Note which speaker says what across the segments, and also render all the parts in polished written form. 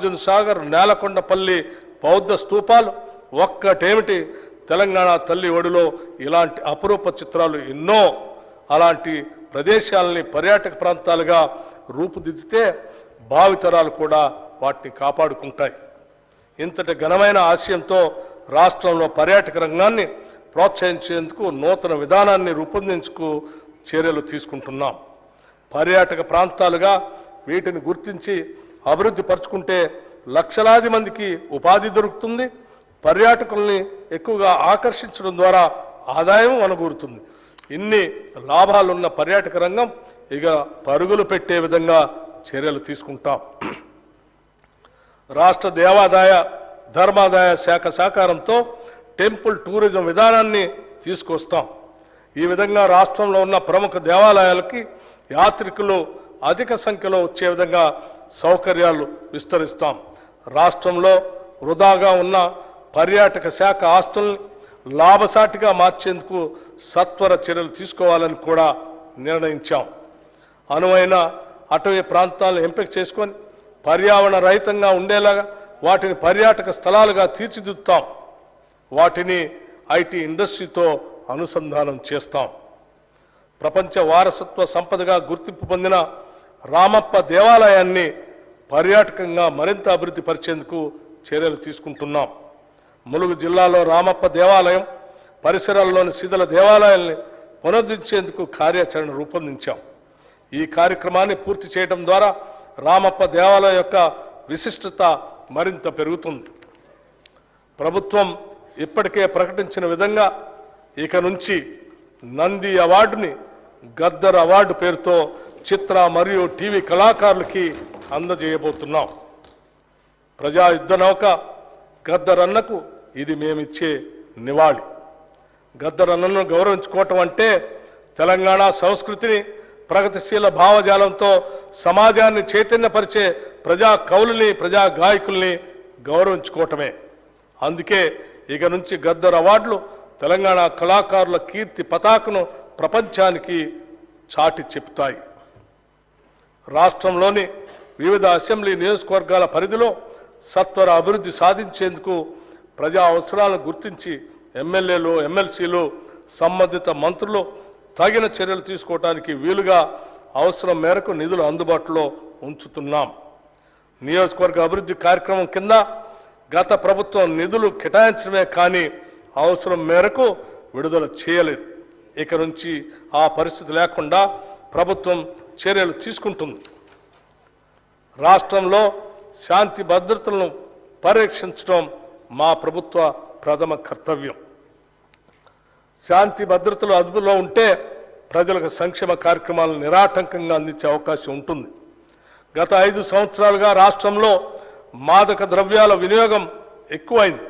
Speaker 1: నాగార్జున సాగర్, నేలకొండపల్లి బౌద్ధ స్తూపాలు ఒక్కటేమిటి, తెలంగాణ తల్లి ఒడిలో ఇలాంటి అపురూప చిత్రాలు ఎన్నో. అలాంటి ప్రదేశాలని పర్యాటక ప్రాంతాలుగా రూపుదిద్దితే భావితరాలు కూడా వాటిని కాపాడుకుంటాయి. ఇంతటి ఘనమైన ఆశయంతో రాష్ట్రంలో పర్యాటక రంగాన్ని ప్రోత్సహించేందుకు నూతన విధానాన్ని రూపొందించుకు చర్యలు తీసుకుంటున్నాం. పర్యాటక ప్రాంతాలుగా వీటిని గుర్తించి అభివృద్ధి పరుచుకుంటే లక్షలాది మందికి ఉపాధి దొరుకుతుంది. పర్యాటకుల్ని ఎక్కువగా ఆకర్షించడం ద్వారా ఆదాయం అనుకూరుతుంది. ఇన్ని లాభాలున్న పర్యాటక రంగం ఇక పరుగులు పెట్టే విధంగా చర్యలు తీసుకుంటాం. రాష్ట్ర దేవాదాయ ధర్మాదాయ శాఖ సహకారంతో టెంపుల్ టూరిజం విధానాన్ని తీసుకొస్తాం. ఈ విధంగా రాష్ట్రంలో ఉన్న ప్రముఖ దేవాలయాలకి యాత్రికులు అధిక సంఖ్యలో వచ్చే విధంగా సౌకర్యాలు విస్తరిస్తాం. రాష్ట్రంలో వృధాగా ఉన్న పర్యాటక శాఖ ఆస్తుల్ని లాభసాటిగా మార్చేందుకు సత్వర చర్యలు తీసుకోవాలని కూడా నిర్ణయించాం. అనువైన అటవీ ప్రాంతాలను ఎంపిక చేసుకొని పర్యావరణ రహితంగా ఉండేలాగా వాటిని పర్యాటక స్థలాలుగా తీర్చిదిద్దుతాం. వాటిని ఐటీ ఇండస్ట్రీతో అనుసంధానం చేస్తాం. ప్రపంచ వారసత్వ సంపదగా గుర్తింపు పొందిన రామప్ప దేవాలయాన్ని పర్యాటకంగా మరింత అభివృద్ధి పరిచేందుకు చర్యలు తీసుకుంటున్నాం. ములుగు జిల్లాలో రామప్ప దేవాలయం పరిసరాల్లోని శిథిల దేవాలయాల్ని పునరుద్ధరించేందుకు కార్యాచరణ రూపొందించాం. ఈ కార్యక్రమాన్ని పూర్తి చేయడం ద్వారా రామప్ప దేవాలయం యొక్క విశిష్టత మరింత పెరుగుతుంది. ప్రభుత్వం ఇప్పటికే ప్రకటించిన విధంగా ఇక నుంచి నంది అవార్డుని గద్దర్ అవార్డు పేరుతో చిత్ర మరియు టీవీ కళాకారులకి అందజేయబోతున్నాం. ప్రజా యుద్ధ నౌక గద్దర్ అన్నకు ఇది మేమిచ్చే నివాళి. గద్దర్ అన్నను గౌరవించుకోవటం అంటే తెలంగాణ సంస్కృతిని ప్రగతిశీల భావజాలంతో సమాజాన్ని చైతన్యపరిచే ప్రజా కవులని, ప్రజా గాయకుల్ని గౌరవించుకోవటమే. అందుకే ఇక నుంచి గద్దర్ అవార్డులు తెలంగాణ కళాకారుల కీర్తి పతాకను ప్రపంచానికి చాటి చెప్తాయి. రాష్ట్రంలోని వివిధ అసెంబ్లీ నియోజకవర్గాల పరిధిలో సత్వర అభివృద్ధి సాధించేందుకు ప్రజా అవసరాలను గుర్తించి ఎమ్మెల్యేలు, ఎమ్మెల్సీలు, సంబంధిత మంత్రులు తగిన చర్యలు తీసుకోవడానికి వీలుగా అవసరం మేరకు నిధులు అందుబాటులో ఉంచుతున్నాం. నియోజకవర్గ అభివృద్ధి కార్యక్రమం కింద గత ప్రభుత్వం నిధులు కేటాయించడమే కానీ అవసరం మేరకు విడుదల చేయలేదు. ఇక నుంచి ఆ పరిస్థితి లేకుండా ప్రభుత్వం చర్యలు తీసుకుంటుంది. రాష్ట్రంలో శాంతి భద్రతలను పరిరక్షించడం మా ప్రభుత్వ ప్రథమ కర్తవ్యం. శాంతి భద్రతలు అదుపులో ఉంటే ప్రజలకు సంక్షేమ కార్యక్రమాలను నిరాటంకంగా అందించే అవకాశం ఉంటుంది. గత 5 సంవత్సరాలుగా రాష్ట్రంలో మాదక ద్రవ్యాల వినియోగం ఎక్కువైంది.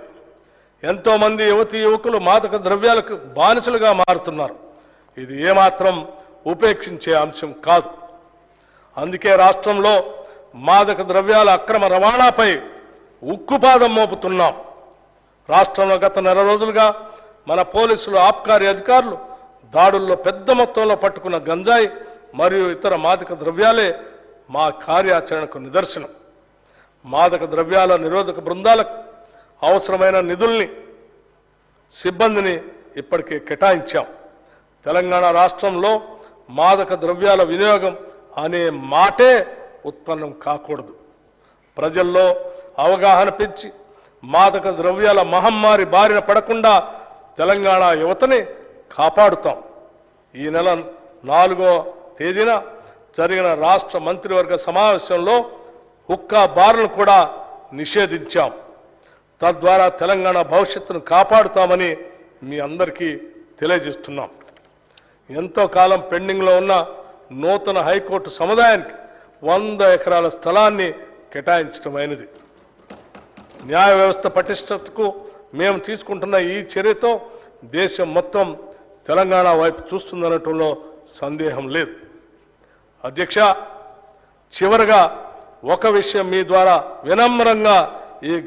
Speaker 1: ఎంతోమంది యువతీ యువకులు మాదక ద్రవ్యాలకు బానిసలుగా మారుతున్నారు. ఇది ఏమాత్రం ఉపేక్షించే అంశం కాదు. అందుకే రాష్ట్రంలో మాదక ద్రవ్యాల అక్రమ రవాణాపై ఉక్కుపాదం మోపుతున్నాం. రాష్ట్రంలో గత నెల రోజులుగా మన పోలీసులు, ఆబ్కారీ అధికారులు దాడుల్లో పెద్ద మొత్తంలో పట్టుకున్న గంజాయి మరియు ఇతర మాదక ద్రవ్యాలే మా కార్యాచరణకు నిదర్శనం. మాదక ద్రవ్యాల నిరోధక బృందాలకు అవసరమైన నిధుల్ని, సిబ్బందిని ఇప్పటికే కేటాయించాం. తెలంగాణ రాష్ట్రంలో మాదక ద్రవ్యాల వినియోగం అనే మాటే ఉత్పన్నం కాకూడదు. ప్రజల్లో అవగాహన పెంచి మాదక ద్రవ్యాల మహమ్మారి బారిన పడకుండా తెలంగాణ యువతని కాపాడుతాం. ఈ నెల 4వ తేదీన జరిగిన రాష్ట్ర మంత్రివర్గ సమావేశంలో హుక్కా బార్లను కూడా నిషేధించాం. తద్వారా తెలంగాణ భవిష్యత్తును కాపాడుతామని మీ అందరికీ తెలియజేస్తున్నాం. ఎంతో కాలం పెండింగ్లో ఉన్న నూతన హైకోర్టు సముదాయానికి 100 ఎకరాల స్థలాన్ని కేటాయించడమైనది. న్యాయ వ్యవస్థ పటిష్టతకు మేము తీసుకుంటున్న ఈ చర్యతో దేశం మొత్తం తెలంగాణ వైపు చూస్తుందనటంలో సందేహం లేదు. అధ్యక్ష, చివరగా ఒక విషయం మీ ద్వారా వినమ్రంగా